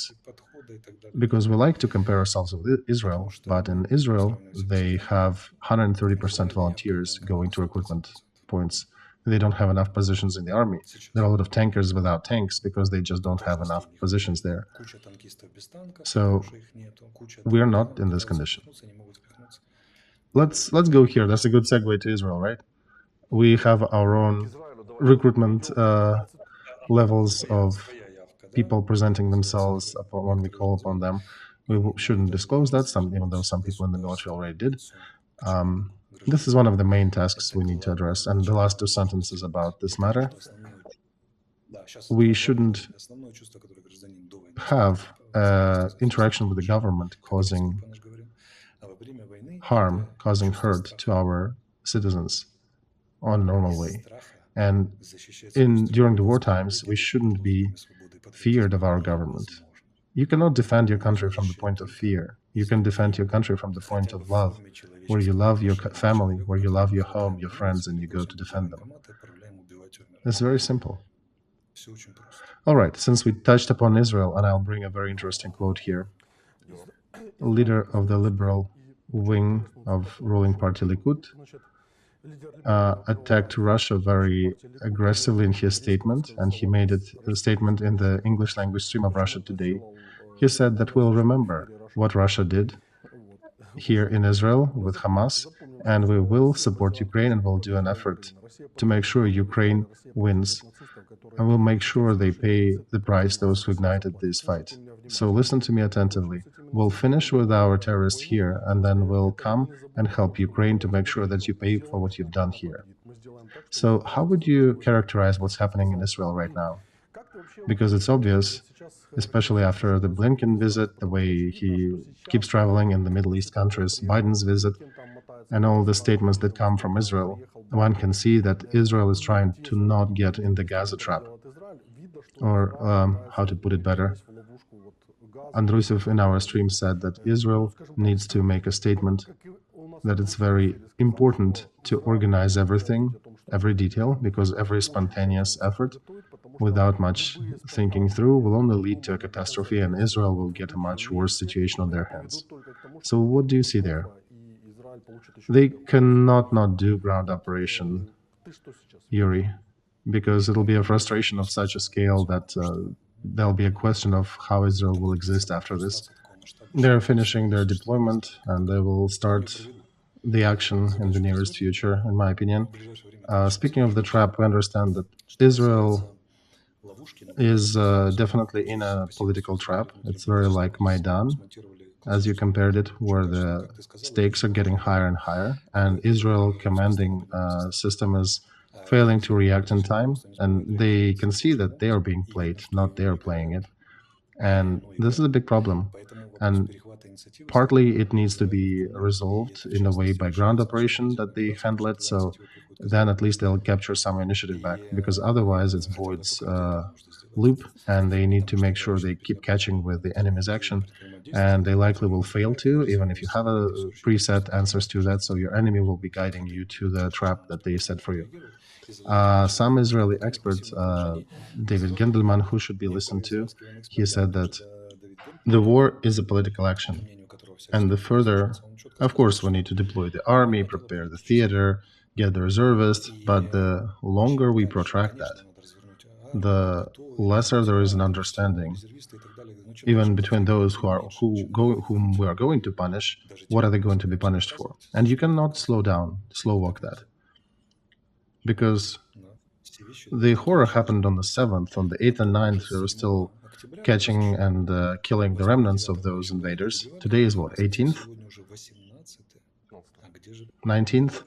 Because we like to compare ourselves with Israel, but in Israel, they have 130% volunteers going to recruitment points. They don't have enough positions in the army. There are a lot of tankers without tanks because they just don't have enough positions there. So we are not in this condition. Let's go here. That's a good segue to Israel, right? We have our own recruitment levels of people presenting themselves when we call upon them. We shouldn't disclose that, even though some people in the military already did. This is one of the main tasks we need to address. And the last two sentences about this matter. We shouldn't have interaction with the government causing harm, causing hurt to our citizens on a normal way. And during the war times, we shouldn't be feared of our government. You cannot defend your country from the point of fear. You can defend your country from the point of love, where you love your family, where you love your home, your friends, and you go to defend them. It's very simple. All right, since we touched upon Israel, and I'll bring a very interesting quote here. Leader of the liberal wing of ruling party Likud attacked Russia very aggressively in his statement, and he made a statement in the English language stream of Russia Today. He said that we'll remember what Russia did here in Israel with Hamas, and we will support Ukraine, and we'll do an effort to make sure Ukraine wins, and we'll make sure they pay the price, those who ignited this fight. So listen to me attentively. We'll finish with our terrorists here, and then we'll come and help Ukraine to make sure that you pay for what you've done here. So how would you characterize what's happening in Israel right now? Because it's obvious, especially after the Blinken visit, the way he keeps traveling in the Middle East countries, Biden's visit, and all the statements that come from Israel, one can see that Israel is trying to not get in the Gaza trap. Or, how to put it better, Andrusov in our stream said that Israel needs to make a statement that it's very important to organize everything, every detail, because every spontaneous effort without much thinking through will only lead to a catastrophe, and Israel will get a much worse situation on their hands. So what do you see there? They cannot not do ground operation, Yuri, because it'll be a frustration of such a scale that there'll be a question of how Israel will exist after this. They're finishing their deployment, and they will start the action in the nearest future, in my opinion. Speaking of the trap, we understand that Israel is definitely in a political trap. It's very like Maidan, as you compared it, where the stakes are getting higher and higher, and Israel commanding system is failing to react in time, and they can see that they are being played, not they are playing it. And this is a big problem. And partly it needs to be resolved in a way by ground operation that they handle it, so then at least they'll capture some initiative back, because otherwise it's Void's loop, and they need to make sure they keep catching with the enemy's action, and they likely will fail to, even if you have a preset answers to that, so your enemy will be guiding you to the trap that they set for you. Some Israeli experts, David Gendelman, who should be listened to, he said that the war is a political action. And the further, of course, we need to deploy the army, prepare the theater, get the reservists, but the longer we protract that, the lesser there is an understanding, even between those whom we are going to punish, what are they going to be punished for? And you cannot slow walk that. Because the horror happened on the 7th, on the 8th and 9th, we were still catching and killing the remnants of those invaders. Today is what, 18th? 19th?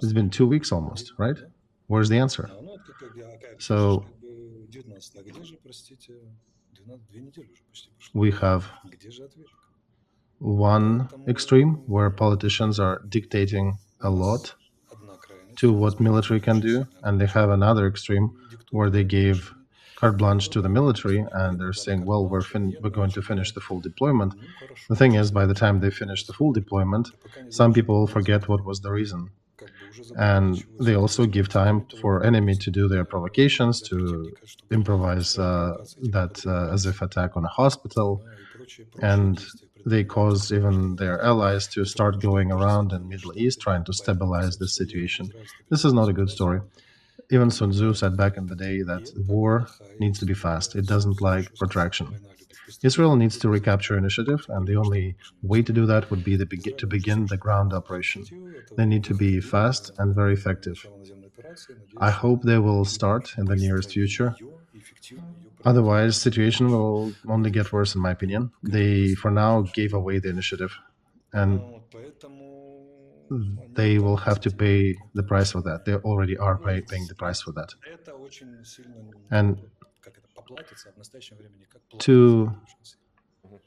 It's been 2 weeks almost, right? Where's the answer? So we have one extreme where politicians are dictating a lot to what military can do, and they have another extreme where they gave carte blanche to the military and they're saying, well, we're going to finish the full deployment. The thing is, by the time they finish the full deployment, some people will forget what was the reason. And they also give time for enemy to do their provocations, to improvise that as if attack on a hospital, and they cause even their allies to start going around in Middle East trying to stabilize the situation. This is not a good story. Even Sun Tzu said back in the day that war needs to be fast. It doesn't like protraction. Israel needs to recapture initiative, and the only way to do that would be to begin the ground operation. They need to be fast and very effective. I hope they will start in the nearest future. Otherwise, situation will only get worse, in my opinion. They, for now, gave away the initiative, and they will have to pay the price for that. They already are paying the price for that. And to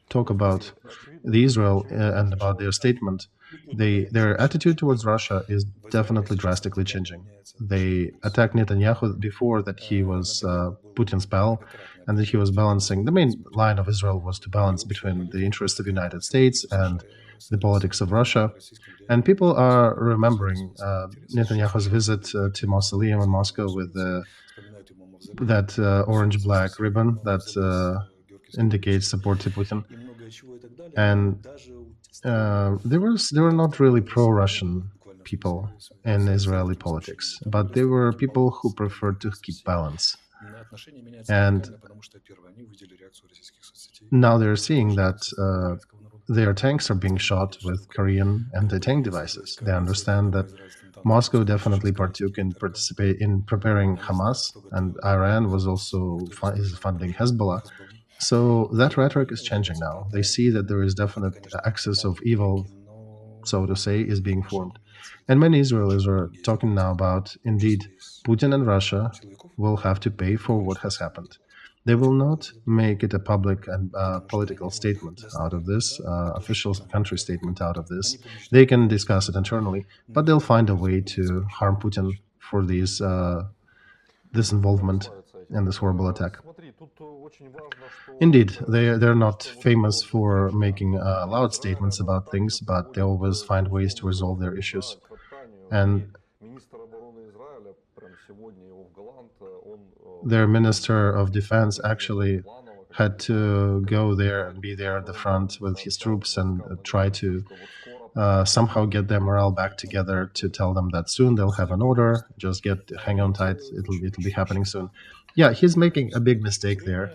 talk about the Israel and about their statement, their attitude towards Russia is definitely drastically changing. They attacked Netanyahu before that he was Putin's pal, and that he was balancing. The main line of Israel was to balance between the interests of the United States and the politics of Russia. And people are remembering Netanyahu's visit to Mausoleum in Moscow with that orange-black ribbon that indicates support to Putin. And there were not really pro-Russian people in Israeli politics, but there were people who preferred to keep balance. And now they're seeing that their tanks are being shot with Korean anti-tank devices. They understand that Moscow definitely partook in preparing Hamas, and Iran was also is funding Hezbollah. So that rhetoric is changing now. They see that there is definite axis of evil, so to say, is being formed. And many Israelis are talking now about, indeed, Putin and Russia will have to pay for what has happened. They will not make it a public and political statement out of this, official country statement out of this. They can discuss it internally, but they'll find a way to harm Putin for this involvement in this horrible attack. Indeed, they're not famous for making loud statements about things, but they always find ways to resolve their issues. And their Minister of Defense actually had to go there and be there at the front with his troops and try to somehow get their morale back together, to tell them that soon they'll have an order. Just hang on tight. It'll be happening soon. Yeah, he's making a big mistake there.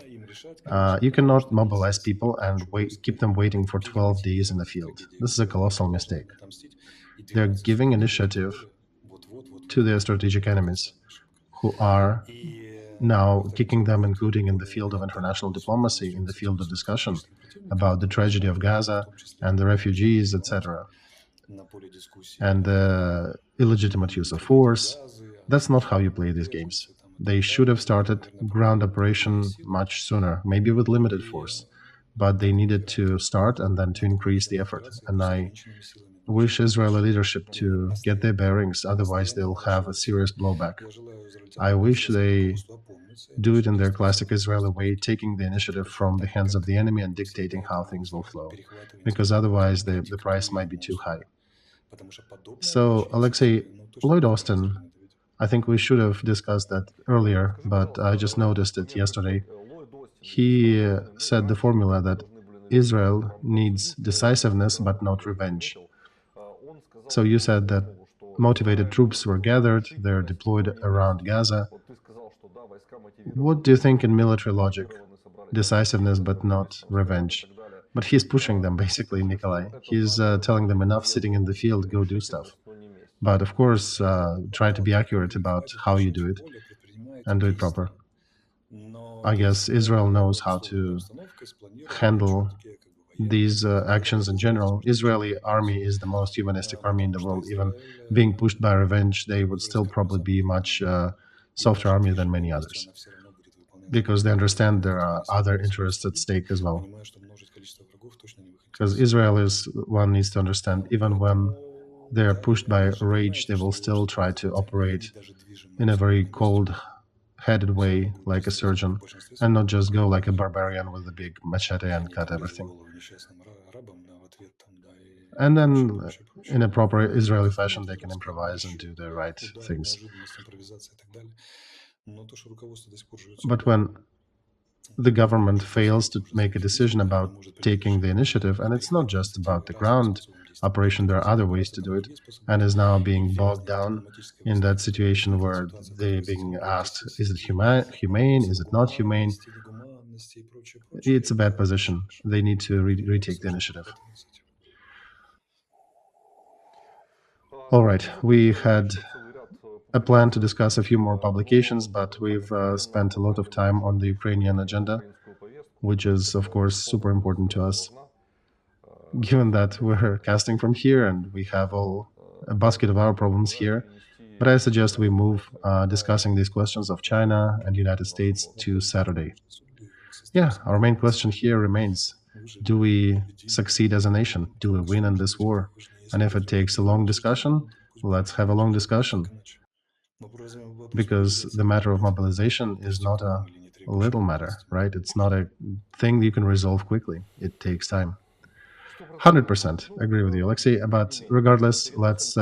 You cannot mobilize people and keep them waiting for 12 days in the field. This is a colossal mistake. They're giving initiative to their strategic enemies, who are now kicking them, including in the field of international diplomacy, in the field of discussion about the tragedy of Gaza and the refugees, etc., and the illegitimate use of force. That's not how you play these games. They should have started ground operation much sooner, maybe with limited force, but they needed to start and then to increase the effort. And I wish Israeli leadership to get their bearings, otherwise they'll have a serious blowback. I wish they do it in their classic Israeli way, taking the initiative from the hands of the enemy and dictating how things will flow, because otherwise the price might be too high. So, Alexey, Lloyd Austin, I think we should have discussed that earlier, but I just noticed it yesterday. He said the formula that Israel needs decisiveness but not revenge. So you said that motivated troops were gathered, they're deployed around Gaza. What do you think in military logic? Decisiveness but not revenge. But he's pushing them, basically, Nikolai. He's telling them enough sitting in the field, go do stuff. But of course, try to be accurate about how you do it and do it proper. I guess Israel knows how to handle these actions in general. Israeli army is the most humanistic army in the world. Even being pushed by revenge, they would still probably be much softer army than many others, because they understand there are other interests at stake as well. Because Israel is, one needs to understand, even when they're pushed by rage, they will still try to operate in a very cold-headed way, like a surgeon, and not just go like a barbarian with a big machete and cut everything. And then, in a proper Israeli fashion, they can improvise and do the right things. But when the government fails to make a decision about taking the initiative, and it's not just about the ground operation, there are other ways to do it, and is now being bogged down in that situation where they're being asked, is it humane, is it not humane? It's a bad position. They need to retake the initiative. All right, we had a plan to discuss a few more publications, but we've spent a lot of time on the Ukrainian agenda, which is, of course, super important to us, given that we're casting from here and we have a basket of our problems here. But I suggest we move discussing these questions of China and United States to Saturday. Yeah, our main question here remains, do we succeed as a nation? Do we win in this war? And if it takes a long discussion, let's have a long discussion. Because the matter of mobilization is not a little matter, right? It's not a thing you can resolve quickly. It takes time. 100% agree with you, Alexey. But regardless, let's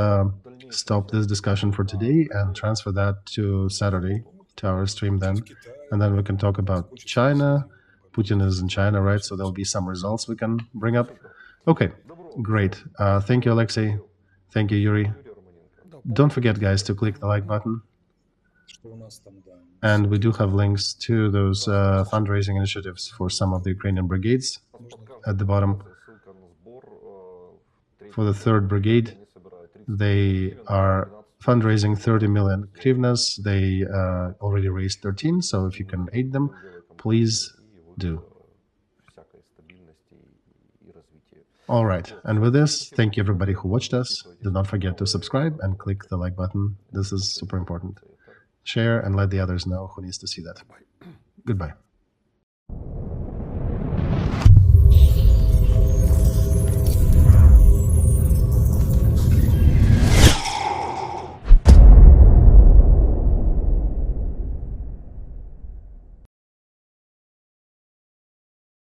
stop this discussion for today and transfer that to Saturday, to our stream then. And then we can talk about China. Putin is in China, right? So there'll be some results we can bring up. Okay, great. Thank you, Alexey. Thank you, Yuri. Don't forget, guys, to click the like button. And we do have links to those fundraising initiatives for some of the Ukrainian brigades at the bottom. For the 3rd Brigade, they are fundraising 30 million hryvnias. They already raised 13, so if you can aid them, please do. All right, and with this, thank you everybody who watched us. Do not forget to subscribe and click the like button. This is super important. Share and let the others know who needs to see that. Goodbye.